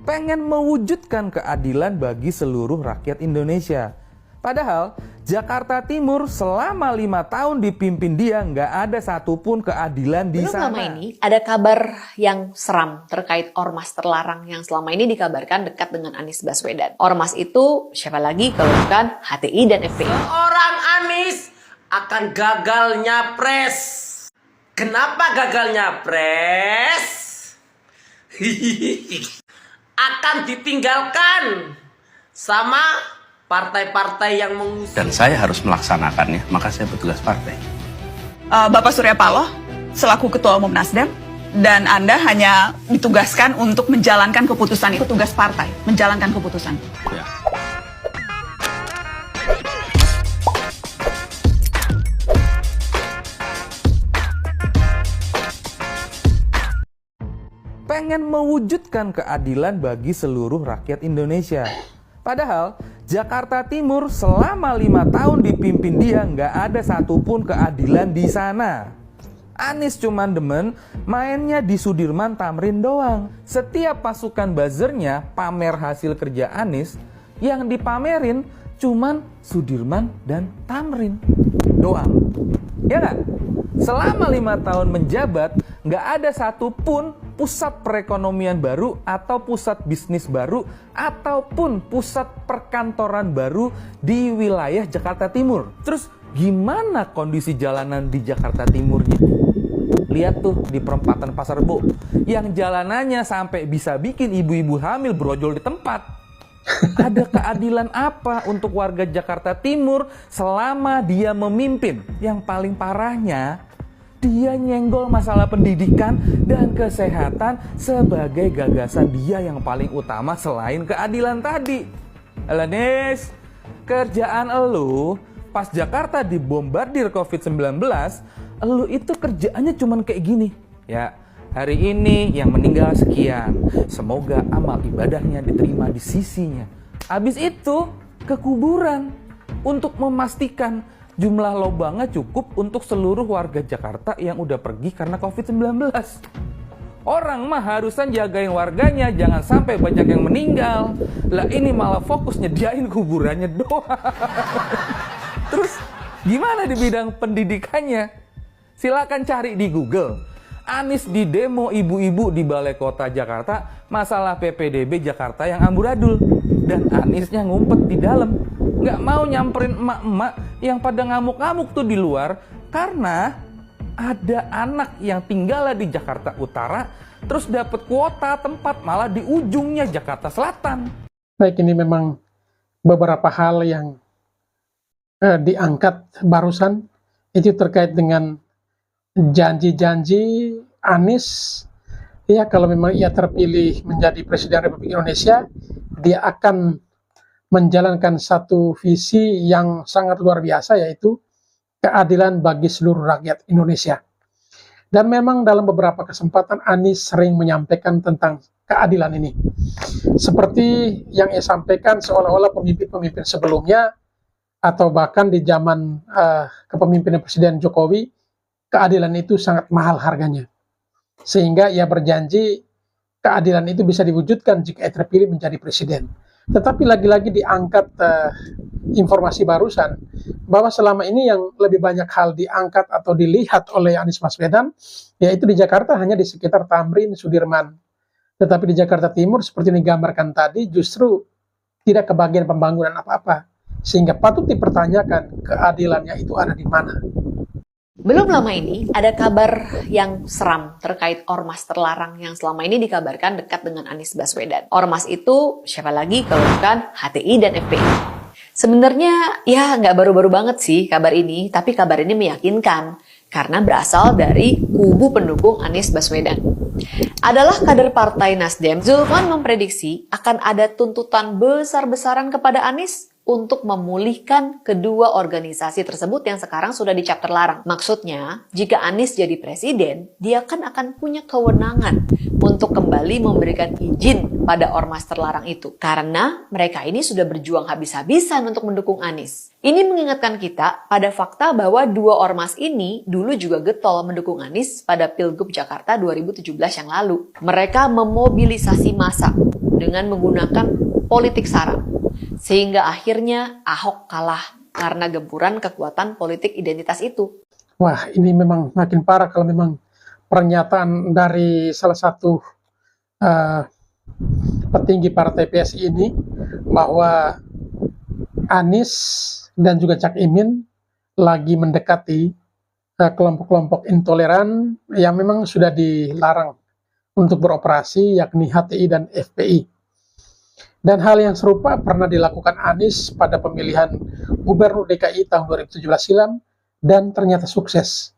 pengen mewujudkan keadilan bagi seluruh rakyat Indonesia. Padahal Jakarta Timur selama 5 tahun dipimpin dia nggak ada satupun keadilan di sana. Belum lama ini ada kabar yang seram terkait ormas terlarang yang selama ini dikabarkan dekat dengan Anies Baswedan. Ormas itu siapa lagi kalau bukan HTI dan FPI. Seorang Anies akan gagal nyapres. Kenapa gagal nyapres? Akan ditinggalkan sama partai-partai yang mengusung. Dan saya harus melaksanakannya, maka saya petugas partai. Bapak Surya Paloh selaku Ketua Umum Nasdem, dan Anda hanya ditugaskan untuk menjalankan keputusan itu, tugas partai, menjalankan keputusan. Ya. Pengen mewujudkan keadilan bagi seluruh rakyat Indonesia. Padahal Jakarta Timur selama 5 tahun dipimpin dia nggak ada satupun keadilan di sana. Anies cuman demen mainnya di Sudirman Tamrin doang. Setiap pasukan buzzernya pamer hasil kerja Anies, yang dipamerin cuman Sudirman dan Tamrin doang. Ya nggak? Selama 5 tahun menjabat, nggak ada satupun pusat perekonomian baru atau pusat bisnis baru ataupun pusat perkantoran baru di wilayah Jakarta Timur. Terus gimana kondisi jalanan di Jakarta Timurnya? Lihat tuh di perempatan Pasar Rebo, yang jalanannya sampai bisa bikin ibu-ibu hamil brojol di tempat. Ada keadilan apa untuk warga Jakarta Timur selama dia memimpin? Yang paling parahnya, dia nyenggol masalah pendidikan dan kesehatan sebagai gagasan dia yang paling utama selain keadilan tadi. Anies, kerjaan elu pas Jakarta dibombardir COVID-19, elu itu kerjaannya cuman kayak gini. Ya, hari ini yang meninggal sekian, semoga amal ibadahnya diterima di sisinya. Habis itu ke kuburan untuk memastikan jumlah lobangnya cukup untuk seluruh warga Jakarta yang udah pergi karena COVID-19. Orang mah harusan jagain warganya, jangan sampai banyak yang meninggal. Lah ini malah fokus nyediain kuburannya doang. Terus gimana di bidang pendidikannya? Silakan cari di Google. Anies di demo ibu-ibu di Balai Kota Jakarta masalah PPDB Jakarta yang amburadul. Dan Aniesnya ngumpet di dalam. Nggak mau nyamperin emak-emak yang pada ngamuk-ngamuk tuh di luar karena ada anak yang tinggal di Jakarta Utara terus dapat kuota tempat malah di ujungnya Jakarta Selatan. Baik, ini memang beberapa hal yang diangkat barusan itu terkait dengan janji-janji Anies. Ya, kalau memang ia terpilih menjadi Presiden Republik Indonesia, dia akan menjalankan satu visi yang sangat luar biasa, yaitu keadilan bagi seluruh rakyat Indonesia. Dan memang dalam beberapa kesempatan Anies sering menyampaikan tentang keadilan ini. Seperti yang ia sampaikan seolah-olah pemimpin-pemimpin sebelumnya, atau bahkan di zaman kepemimpinan Presiden Jokowi, keadilan itu sangat mahal harganya. Sehingga ia berjanji keadilan itu bisa diwujudkan jika ia terpilih menjadi presiden. Tetapi lagi-lagi diangkat informasi barusan bahwa selama ini yang lebih banyak hal diangkat atau dilihat oleh Anies Baswedan, yaitu di Jakarta hanya di sekitar Tamrin, Sudirman. Tetapi di Jakarta Timur seperti yang digambarkan tadi justru tidak kebagian pembangunan apa-apa. Sehingga patut dipertanyakan keadilannya itu ada di mana. Belum lama ini ada kabar yang seram terkait ormas terlarang yang selama ini dikabarkan dekat dengan Anies Baswedan. Ormas itu siapa lagi kalau bukan HTI dan FPI. Sebenarnya ya nggak baru-baru banget sih kabar ini, tapi kabar ini meyakinkan karena berasal dari kubu pendukung Anies Baswedan. Adalah kader partai Nasdem, Zulfan memprediksi akan ada tuntutan besar-besaran kepada Anies untuk memulihkan kedua organisasi tersebut yang sekarang sudah dicap terlarang. Maksudnya, jika Anies jadi presiden, dia kan akan punya kewenangan untuk kembali memberikan izin pada ormas terlarang itu. Karena mereka ini sudah berjuang habis-habisan untuk mendukung Anies. Ini mengingatkan kita pada fakta bahwa dua ormas ini dulu juga getol mendukung Anies pada Pilgub Jakarta 2017 yang lalu. Mereka memobilisasi massa dengan menggunakan politik sara. Sehingga akhirnya Ahok kalah karena gempuran kekuatan politik identitas itu. Wah, ini memang makin parah kalau memang pernyataan dari salah satu petinggi partai PSI ini bahwa Anies dan juga Cak Imin lagi mendekati kelompok-kelompok intoleran yang memang sudah dilarang untuk beroperasi, yakni HTI dan FPI. Dan hal yang serupa pernah dilakukan Anies pada pemilihan Gubernur DKI tahun 2017 silam, dan ternyata sukses.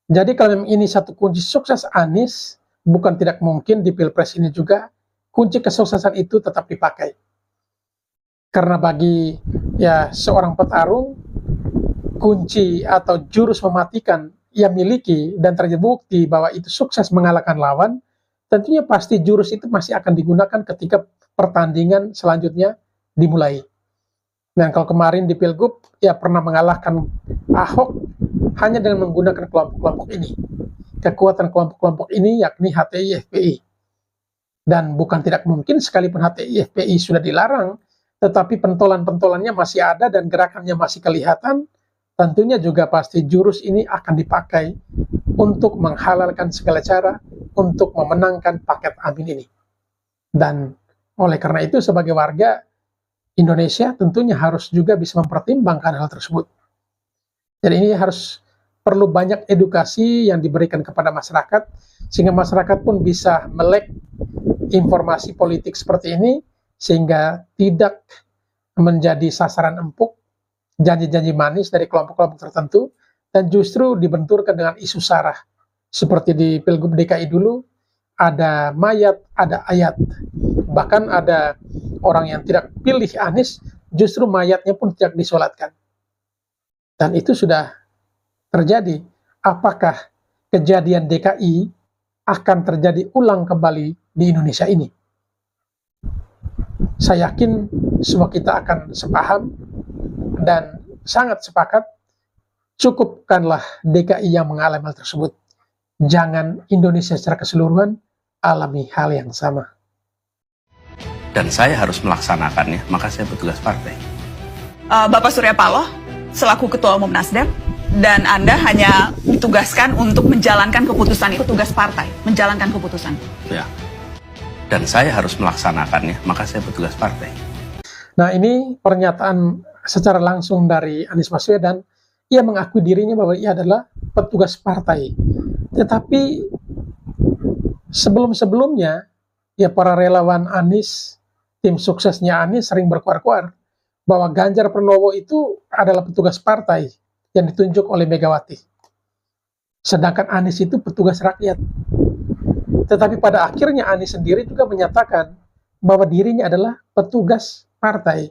Jadi kalau memang ini satu kunci sukses Anies, bukan tidak mungkin di Pilpres ini juga kunci kesuksesan itu tetap dipakai. Karena bagi seorang petarung, kunci atau jurus mematikan ia miliki dan terbukti bahwa itu sukses mengalahkan lawan, tentunya pasti jurus itu masih akan digunakan ketika pertandingan selanjutnya dimulai. Dan kalau kemarin di Pilgub, pernah mengalahkan Ahok hanya dengan menggunakan kelompok-kelompok ini. Kekuatan kelompok-kelompok ini yakni HTI, FPI. Dan bukan tidak mungkin sekalipun HTI, FPI sudah dilarang, tetapi pentolan-pentolannya masih ada dan gerakannya masih kelihatan, tentunya juga pasti jurus ini akan dipakai untuk menghalalkan segala cara untuk memenangkan paket Amin ini. Dan oleh karena itu sebagai warga Indonesia tentunya harus juga bisa mempertimbangkan hal tersebut. Jadi ini perlu banyak edukasi yang diberikan kepada masyarakat, sehingga masyarakat pun bisa melek informasi politik seperti ini, sehingga tidak menjadi sasaran empuk, janji-janji manis dari kelompok-kelompok tertentu, dan justru dibenturkan dengan isu sara. Seperti di Pilgub DKI dulu, ada mayat, ada ayat. Bahkan ada orang yang tidak pilih Anies, justru mayatnya pun tidak disolatkan. Dan itu sudah terjadi. Apakah kejadian DKI akan terjadi ulang kembali di Indonesia ini? Saya yakin semua kita akan sepaham dan sangat sepakat, cukupkanlah DKI yang mengalami hal tersebut. Jangan Indonesia secara keseluruhan alami hal yang sama. Dan saya harus melaksanakannya, maka saya petugas partai. Bapak Surya Paloh, selaku Ketua Umum Nasdem, dan Anda hanya ditugaskan untuk menjalankan keputusan itu, tugas partai, menjalankan keputusan. Ya. Dan saya harus melaksanakannya, maka saya petugas partai. Nah, ini pernyataan secara langsung dari Anies Baswedan. Ia mengakui dirinya bahwa ia adalah petugas partai. Tetapi sebelum-sebelumnya, para relawan Anies, tim suksesnya Anies sering berkuar-kuar bahwa Ganjar Pranowo itu adalah petugas partai yang ditunjuk oleh Megawati. Sedangkan Anies itu petugas rakyat. Tetapi pada akhirnya Anies sendiri juga menyatakan bahwa dirinya adalah petugas partai.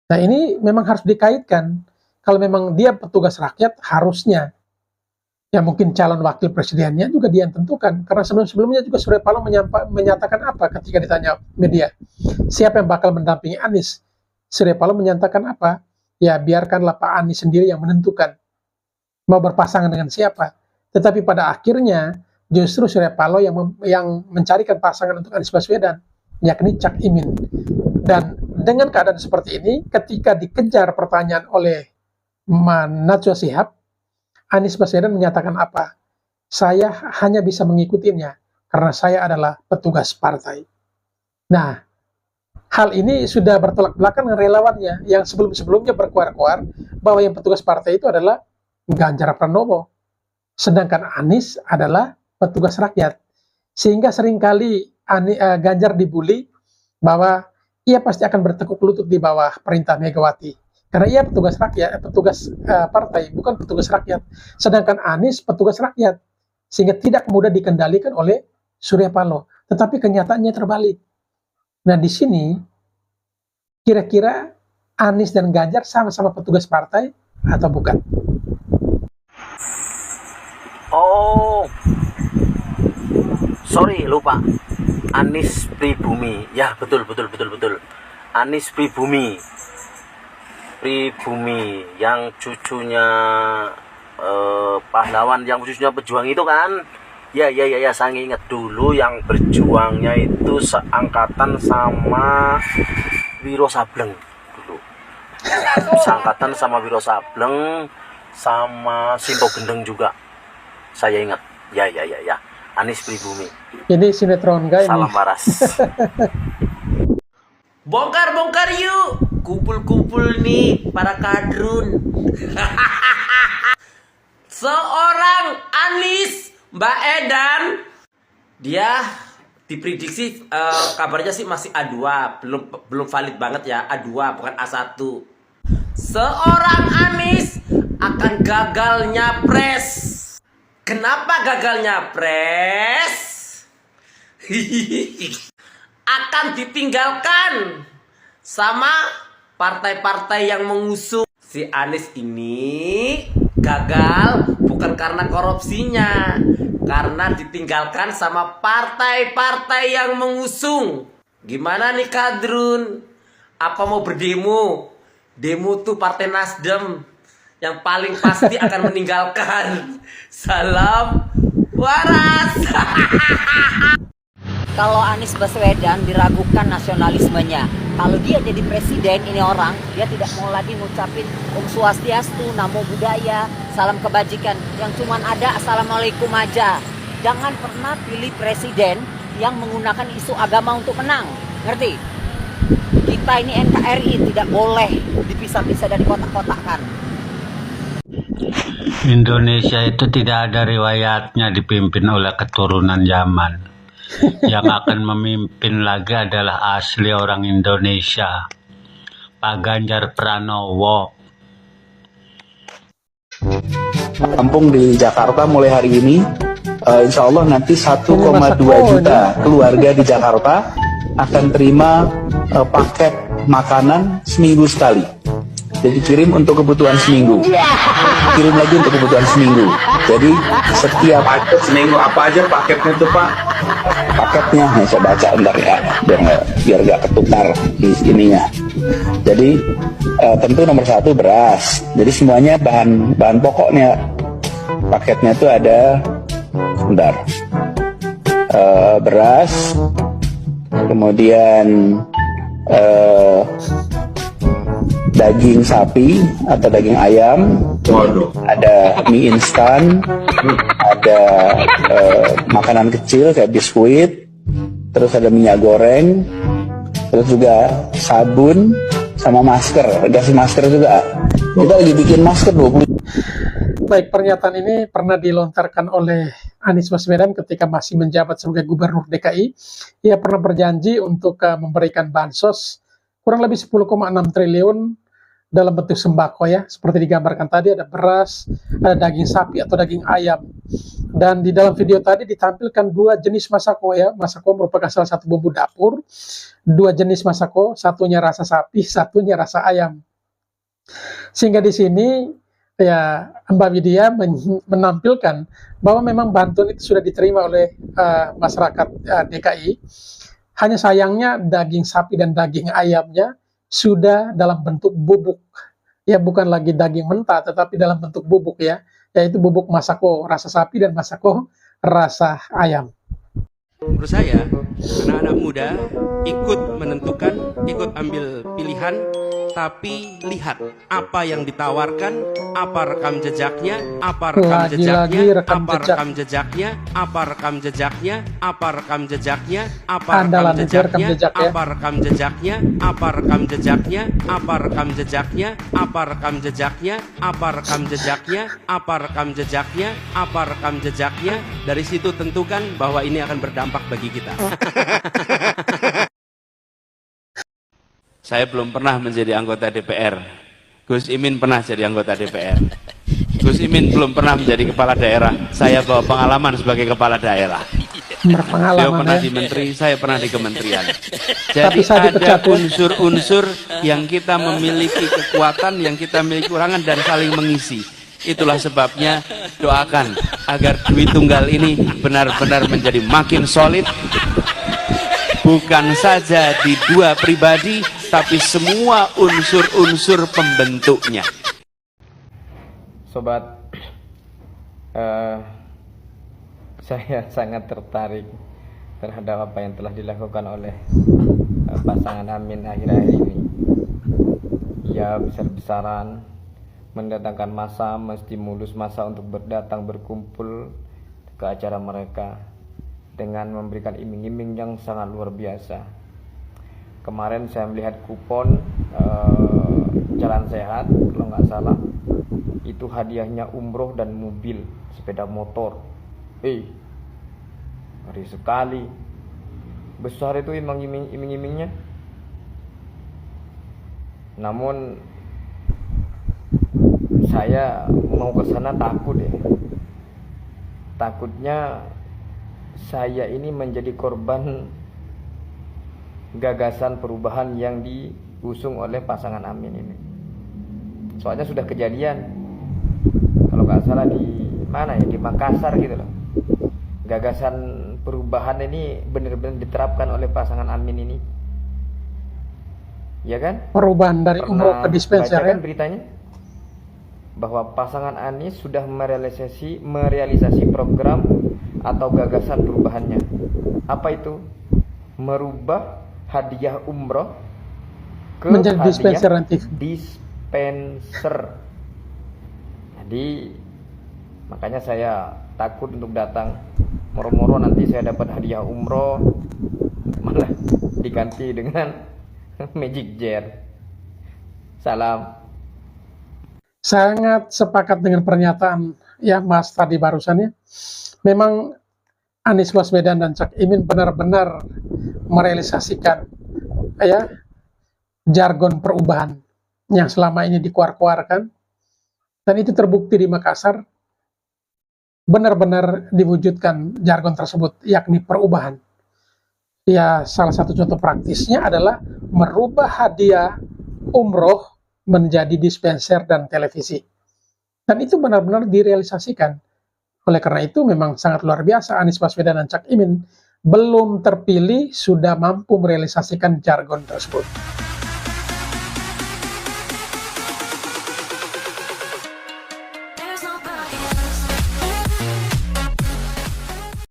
Nah, ini memang harus dikaitkan. Kalau memang dia petugas rakyat, harusnya mungkin calon wakil presidennya juga dia yang tentukan. Karena sebelum-sebelumnya juga Surya Paloh menyatakan apa ketika ditanya media, siapa yang bakal mendampingi Anies? Surya Paloh menyatakan apa? Ya, biarkanlah Pak Anies sendiri yang menentukan mau berpasangan dengan siapa. Tetapi pada akhirnya justru Surya Paloh yang mencarikan pasangan untuk Anies Baswedan, yakni Cak Imin. Dan dengan keadaan seperti ini, ketika dikejar pertanyaan oleh Najwa Shihab, Anies Baswedan menyatakan apa? Saya hanya bisa mengikutinya karena saya adalah petugas partai. Nah, hal ini sudah bertolak belakang dengan relawannya yang sebelum-sebelumnya berkuar-kuar bahwa yang petugas partai itu adalah Ganjar Pranowo. Sedangkan Anies adalah petugas rakyat. Sehingga seringkali Ganjar dibully bahwa ia pasti akan bertekuk lutut di bawah perintah Megawati. Karena ia petugas rakyat, petugas partai, bukan petugas rakyat. Sedangkan Anies petugas rakyat, sehingga tidak mudah dikendalikan oleh Surya Paloh. Tetapi kenyataannya terbalik. Nah, di sini kira-kira Anies dan Ganjar sama-sama petugas partai atau bukan? Oh, sorry lupa. Anies Pribumi, ya betul. Anies Pribumi yang cucunya pahlawan, yang cucunya pejuang itu kan, Ya, saya ingat dulu yang berjuangnya itu seangkatan sama Wiro Sableng dulu. Seangkatan sama Wiro Sableng, sama Simpo Gendeng juga. Saya ingat. Ya. Anies Pribumi. Ini sinetron guys. Salam waras. Bongkar yuk, kumpul nih para kadrun. Seorang Anies Mbak Edan, dia diprediksi kabarnya sih masih A2, belum valid banget ya, A2 bukan A1. Seorang Anies akan gagal nyapres. Kenapa gagal nyapres? Akan ditinggalkan sama partai-partai yang mengusung. Si Anies ini gagal bukan karena korupsinya, karena ditinggalkan sama partai-partai yang mengusung. Gimana nih kadrun? Apa mau berdemo? Demo tuh Partai Nasdem yang paling pasti akan meninggalkan. Salam waras. Kalau Anies Baswedan diragukan nasionalismenya, kalau dia jadi presiden, ini orang, dia tidak mau lagi ngucapin Om Swastiastu, Namo Buddhaya, salam kebajikan, yang cuman ada Assalamualaikum aja. Jangan pernah pilih presiden yang menggunakan isu agama untuk menang, ngerti? Kita ini NKRI tidak boleh dipisah-pisah dan dikotak-kotakkan. Indonesia itu tidak ada riwayatnya dipimpin oleh keturunan Yaman. Yang akan memimpin lagi adalah asli orang Indonesia, Pak Ganjar Pranowo. Kampung di Jakarta mulai hari ini, insya Allah nanti 1,2 juta keluarga di Jakarta akan terima paket makanan seminggu sekali. Jadi kirim untuk kebutuhan seminggu, kirim lagi untuk kebutuhan seminggu. Jadi setiap paket seminggu apa aja paketnya tuh Pak? Paketnya saya baca bentar ya, biar nggak ketukar di ininya. Jadi tentu nomor 1 beras. Jadi semuanya bahan pokoknya paketnya tuh ada, bentar, beras, kemudian daging sapi atau daging ayam, ada mie instan, ada makanan kecil kayak biskuit, terus ada minyak goreng, terus juga sabun sama masker, dikasih masker juga. Kita lagi bikin masker 20. Baik, pernyataan ini pernah dilontarkan oleh Anies Baswedan ketika masih menjabat sebagai Gubernur DKI. Ia pernah berjanji untuk memberikan bansos kurang lebih 10,6 triliun dalam bentuk sembako ya, seperti digambarkan tadi, ada beras, ada daging sapi atau daging ayam. Dan di dalam video tadi ditampilkan 2 jenis masako ya. Masako merupakan salah satu bumbu dapur. 2 jenis masako, satunya rasa sapi, satunya rasa ayam. Sehingga di sini ya Mbak Widya menampilkan bahwa memang bantuan itu sudah diterima oleh masyarakat DKI. Hanya sayangnya daging sapi dan daging ayamnya sudah dalam bentuk bubuk. Ya, bukan lagi daging mentah, tetapi dalam bentuk bubuk ya. Yaitu bubuk masako rasa sapi dan masako rasa ayam. Menurut saya, anak-anak muda ikut menentukan, ikut ambil pilihan, tapi lihat apa yang ditawarkan, apa rekam jejaknya, apa rekam jejaknya, apa rekam jejaknya, apa rekam jejaknya, apa rekam jejaknya, apa rekam jejaknya, apa rekam jejaknya, apa rekam jejaknya, apa rekam jejaknya, apa rekam jejaknya, apa rekam jejaknya, apa rekam jejaknya, apa rekam jejaknya. Dari situ tentukan bahwa ini akan berdampak bagi kita. Saya belum pernah menjadi anggota DPR. Gus Imin pernah jadi anggota DPR. Gus Imin belum pernah menjadi kepala daerah. Saya bawa pengalaman sebagai kepala daerah. Beliau pernah di menteri, saya pernah di kementerian. Jadi ada unsur-unsur yang kita memiliki kekuatan, yang kita memiliki kurangan dan saling mengisi. Itulah sebabnya doakan agar Dwi Tunggal ini benar-benar menjadi makin solid. Bukan saja di 2 pribadi, tapi semua unsur-unsur pembentuknya. Sobat, saya sangat tertarik terhadap apa yang telah dilakukan oleh pasangan Amin akhir-akhir ini. Ia besar-besaran mendatangkan massa, menstimulus massa untuk berdatang berkumpul ke acara mereka dengan memberikan iming-iming yang sangat luar biasa. Kemarin saya melihat kupon Jalan Sehat, kalau nggak salah, itu hadiahnya umroh dan mobil, sepeda motor. Ngeri sekali. Besar itu iming-imingnya. Namun saya mau ke sana takut ya. Takutnya saya ini menjadi korban gagasan perubahan yang diusung oleh pasangan Amin ini. Soalnya sudah kejadian, kalau nggak salah di mana ya, di Makassar gitu loh. Gagasan perubahan ini benar-benar diterapkan oleh pasangan Amin ini, ya kan? Perubahan dari umroh ke dispenser ya? Kan beritanya bahwa pasangan Anies sudah merealisasi program atau gagasan perubahannya. Apa itu? Merubah hadiah umroh ke menjadi dispenser nanti. Dispenser. Jadi makanya saya takut untuk datang. Moro-moro nanti saya dapat hadiah umroh malah diganti dengan Magic Jet. Salam. Sangat sepakat dengan pernyataan ya Mas tadi barusan ya. Memang Anies Baswedan dan Cak Imin benar-benar merealisasikan ya jargon perubahan yang selama ini dikuar-kuarkan, dan itu terbukti di Makassar benar-benar diwujudkan jargon tersebut, yakni perubahan. Ya, salah satu contoh praktisnya adalah merubah hadiah umroh menjadi dispenser dan televisi. Dan itu benar-benar direalisasikan. Oleh karena itu memang sangat luar biasa Anies Baswedan dan Cak Imin belum terpilih sudah mampu merealisasikan jargon tersebut.